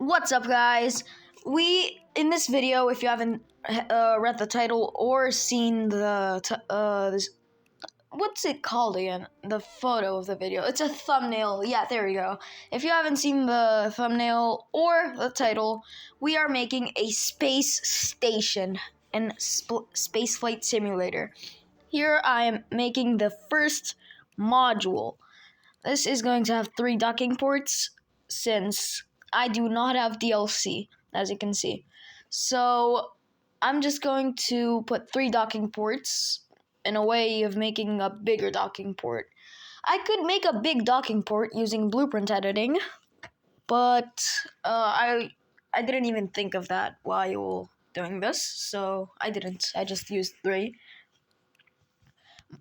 What's up, guys? In this video, if you haven't read the title or seen what's it called again? The photo of the video. It's a thumbnail. Yeah, there we go. If you haven't seen the thumbnail or the title, we are making a space station in Spaceflight Simulator. Here I am making the first module. This is going to have 3 docking ports since I do not have DLC, as you can see. So I'm just going to put 3 docking ports in a way of making a bigger docking port. I could make a big docking port using blueprint editing, but I didn't even think of that while doing this, so I didn't. I just used 3.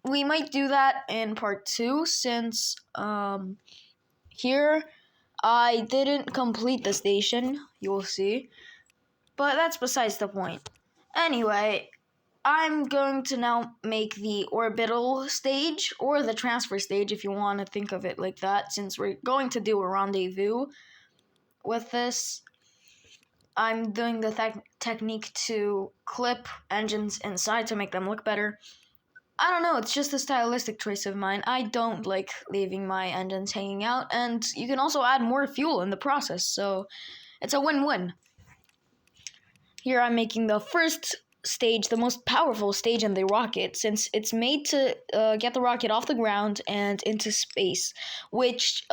We might do that in part 2 since here I didn't complete the station, you'll see, but that's besides the point. Anyway, I'm going to now make the orbital stage, or the transfer stage if you want to think of it like that, since we're going to do a rendezvous with this. I'm doing the technique to clip engines inside to make them look better. I don't know, it's just a stylistic choice of mine. I don't like leaving my engines hanging out, and you can also add more fuel in the process, so it's a win-win. Here I'm making the first stage, the most powerful stage in the rocket, since it's made to get the rocket off the ground and into space, which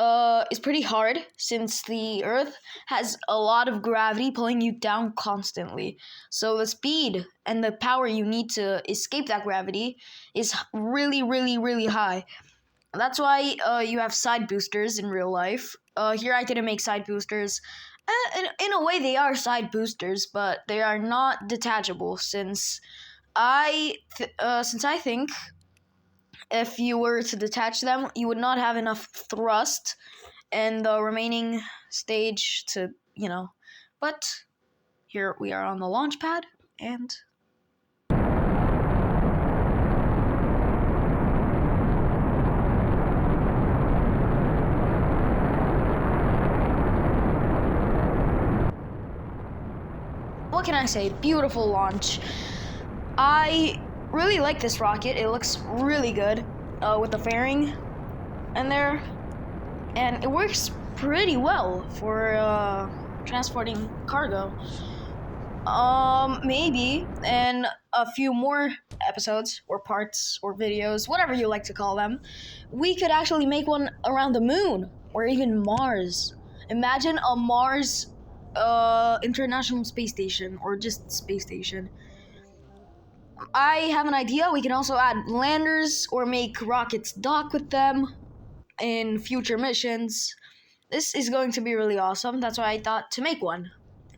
is pretty hard since the Earth has a lot of gravity pulling you down constantly. So the speed and the power you need to escape that gravity is really, really, really high. That's why you have side boosters in real life. Here I didn't make side boosters. In a way, they are side boosters, but they are not detachable. Since I think if you were to detach them, you would not have enough thrust in the remaining stage to, But here we are on the launch pad, and what can I say? Beautiful launch. I really like this rocket. It looks really good with the fairing in there. And it works pretty well for transporting cargo. Maybe in a few more episodes or parts or videos, whatever you like to call them, we could actually make one around the moon or even Mars. Imagine a Mars International Space Station, or just space station. I have an idea. We can also add landers or make rockets dock with them in future missions. This is going to be really awesome. That's why I thought to make one.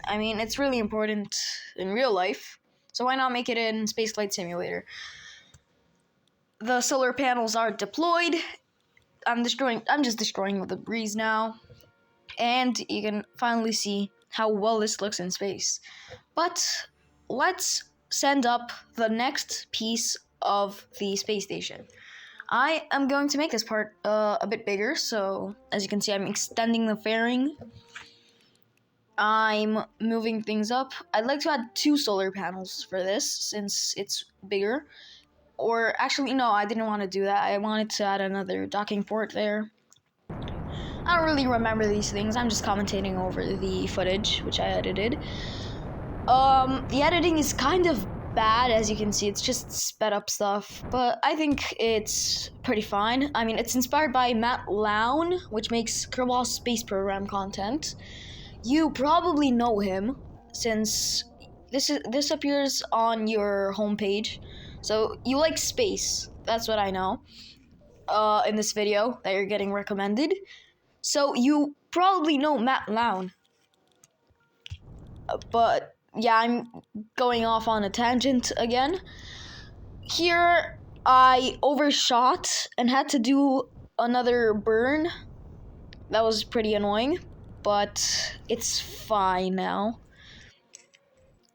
I mean, it's really important in real life, so why not make it in Spaceflight Simulator? The solar panels are deployed. I'm just destroying the breeze now, and you can finally see how well this looks in space. But let's send up the next piece of the space station. I am going to make this part a bit bigger, so as you can see, I'm extending the fairing. I'm moving things up. I'd like to add 2 solar panels for this, since it's bigger. Or actually, no, I didn't want to do that. I wanted to add another docking port there. I don't really remember these things. I'm just commentating over the footage, which I edited. The editing is kind of bad, as you can see. It's just sped up stuff, but I think it's pretty fine. I mean, it's inspired by Matt Lown, which makes Kerbal Space Program content. You probably know him, since this appears on your homepage. So you like space. That's what I know. In this video that you're getting recommended. So you probably know Matt Lown. But yeah, I'm going off on a tangent again. Here I overshot and had to do another burn. That was pretty annoying, but it's fine now.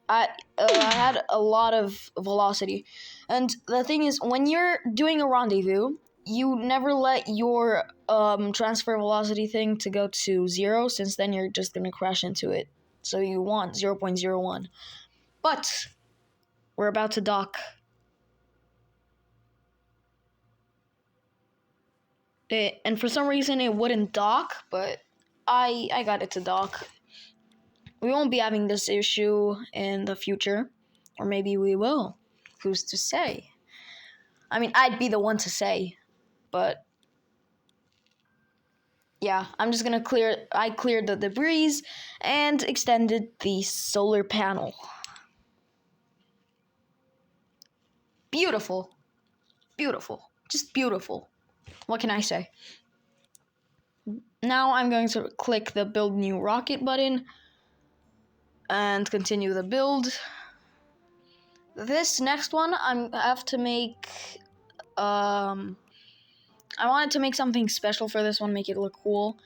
I had a lot of velocity. And the thing is, when you're doing a rendezvous, you never let your transfer velocity thing to go to 0, since then you're just gonna crash into it. So you want 0.01. But we're about to dock. And for some reason it wouldn't dock, but I got it to dock. We won't be having this issue in the future, or maybe we will. Who's to say? I mean, I'd be the one to say, but yeah, I'm just gonna I cleared the debris and extended the solar panel. Beautiful. Beautiful. Just beautiful. What can I say? Now I'm going to click the build new rocket button and continue the build. This next one I have to make I wanted to make something special for this one, make it look cool.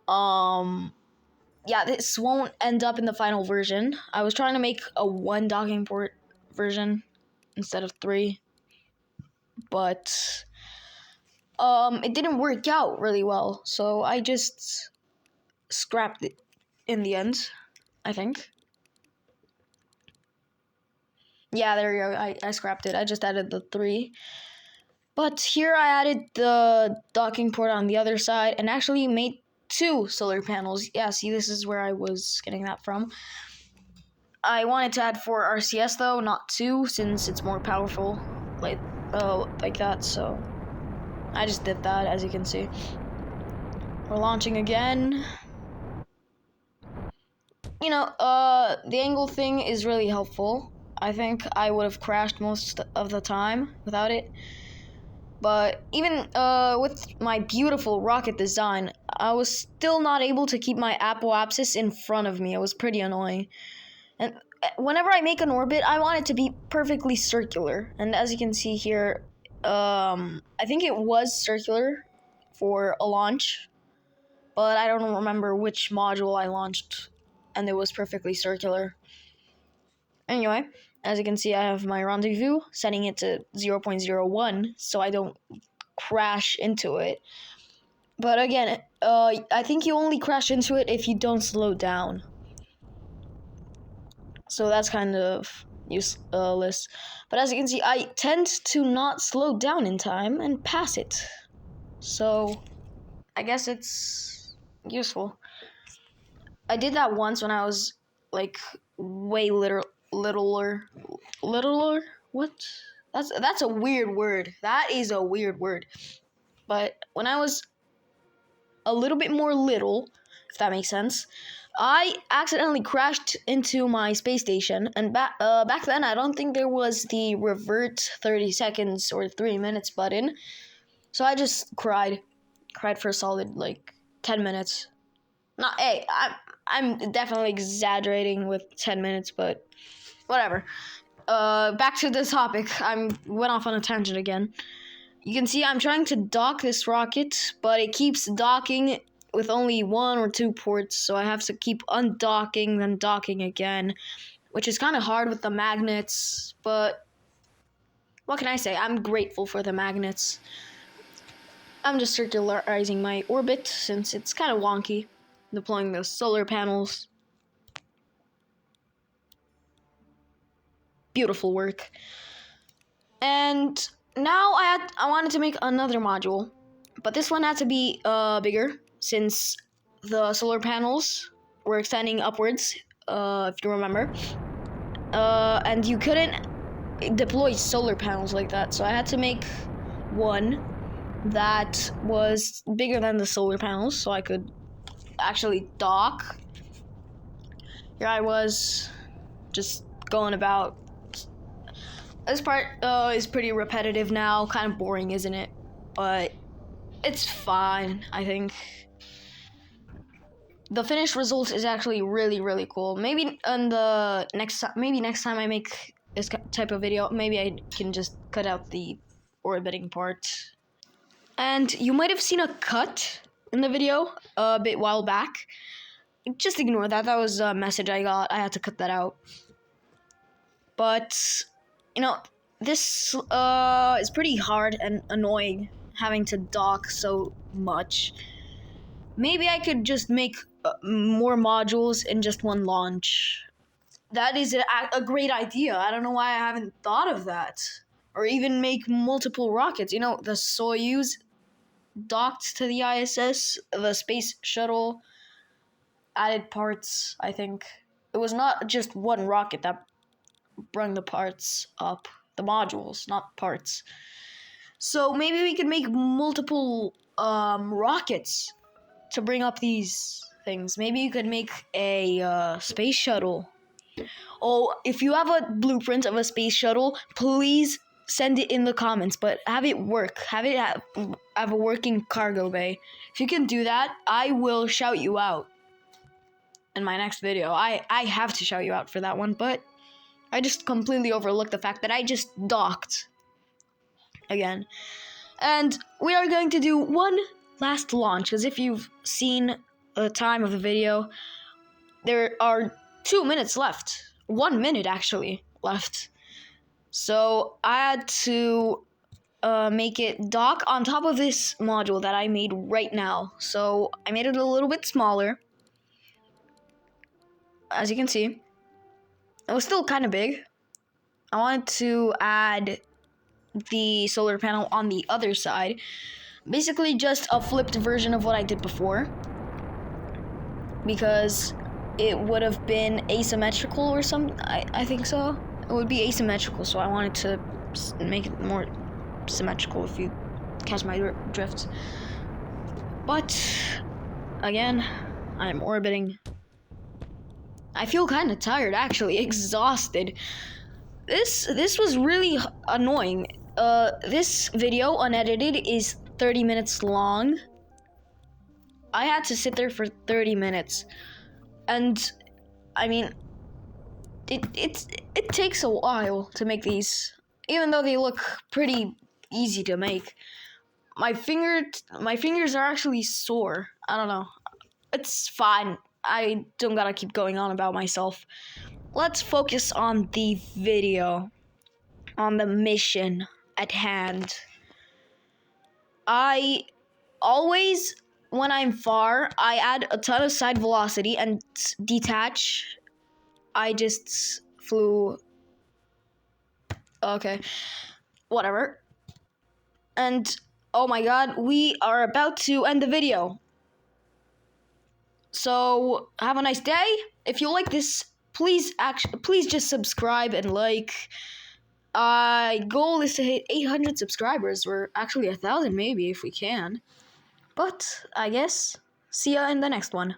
Yeah, this won't end up in the final version. I was trying to make a 1 docking port version instead of 3, but it didn't work out really well, so I just scrapped it in the end, I think. Yeah, there you go. I scrapped it. I just added the 3. But here I added the docking port on the other side and actually made 2 solar panels. Yeah, see, this is where I was getting that from. I wanted to add 4 RCS though, not 2, since it's more powerful like that, so I just did that, as you can see. We're launching again. You know, the angle thing is really helpful. I think I would have crashed most of the time without it. But even with my beautiful rocket design, I was still not able to keep my apoapsis in front of me. It was pretty annoying. And whenever I make an orbit, I want it to be perfectly circular. And as you can see here, I think it was circular for a launch, but I don't remember which module I launched, and it was perfectly circular. Anyway, as you can see, I have my rendezvous, setting it to 0.01 so I don't crash into it. But again, I think you only crash into it if you don't slow down. So that's kind of useless. But as you can see, I tend to not slow down in time and pass it. So I guess it's useful. I did that once when I was like way littler. What? That's a weird word. That is a weird word. But when I was a little bit more little, if that makes sense, I accidentally crashed into my space station, and back then I don't think there was the revert 30 seconds or 3 minutes button, so I just cried for a solid like 10 minutes. Not, hey, I'm definitely exaggerating with 10 minutes, but whatever. Back to the topic. I went off on a tangent again. You can see I'm trying to dock this rocket, but it keeps docking with only 1 or 2 ports, so I have to keep undocking, then docking again, which is kind of hard with the magnets, but what can I say? I'm grateful for the magnets. I'm just circularizing my orbit, since it's kind of wonky, deploying those solar panels. Beautiful work. And now I wanted to make another module, but this one had to be bigger, since the solar panels were extending upwards, if you remember. And you couldn't deploy solar panels like that, so I had to make one that was bigger than the solar panels, so I could actually dock. Here I was, just going about. This part is pretty repetitive now, kind of boring, isn't it? But it's fine, I think. The finished result is actually really, really cool. Maybe next time I make this type of video, maybe I can just cut out the orbiting part. And you might have seen a cut in the video a bit while back. Just ignore that. That was a message I got. I had to cut that out. But, you know, this is pretty hard and annoying having to dock so much. Maybe I could just make more modules in just one launch. That is a great idea. I don't know why I haven't thought of that. Or even make multiple rockets. You know, the Soyuz docked to the ISS, the space shuttle added parts, I think. It was not just one rocket that brought the parts up. The modules, not parts. So maybe we could make multiple rockets to bring up these things. Maybe you could make a space shuttle. Oh, if you have a blueprint of a space shuttle, please send it in the comments, but have it work. Have it have a working cargo bay. If you can do that, I will shout you out in my next video. I have to shout you out for that one, but I just completely overlooked the fact that I just docked again. And we are going to do one last launch, because if you've seen the time of the video, there are 2 minutes left. 1 minute, actually, left. So I had to make it dock on top of this module that I made right now. So I made it a little bit smaller. As you can see, it was still kind of big. I wanted to add the solar panel on the other side. Basically just a flipped version of what I did before, because it would have been asymmetrical or something. I think so. It would be asymmetrical, so I wanted to make it more symmetrical, if you catch my drift. But again, I'm orbiting. I feel kind of tired, actually, exhausted. This was really annoying. This video, unedited, is 30 minutes long. I had to sit there for 30 minutes. And, I mean, it takes a while to make these, even though they look pretty easy to make. My fingers are actually sore. I don't know. It's fine. I don't gotta keep going on about myself. Let's focus on the video, on the mission at hand. I always, when I'm far, I add a ton of side velocity and detach. I just flew. Okay, whatever. And oh my god, we are about to end the video. So have a nice day. If you like this, please just subscribe and like. Goal is to hit 800 subscribers, or actually 1,000 maybe if we can. But I guess see ya in the next one.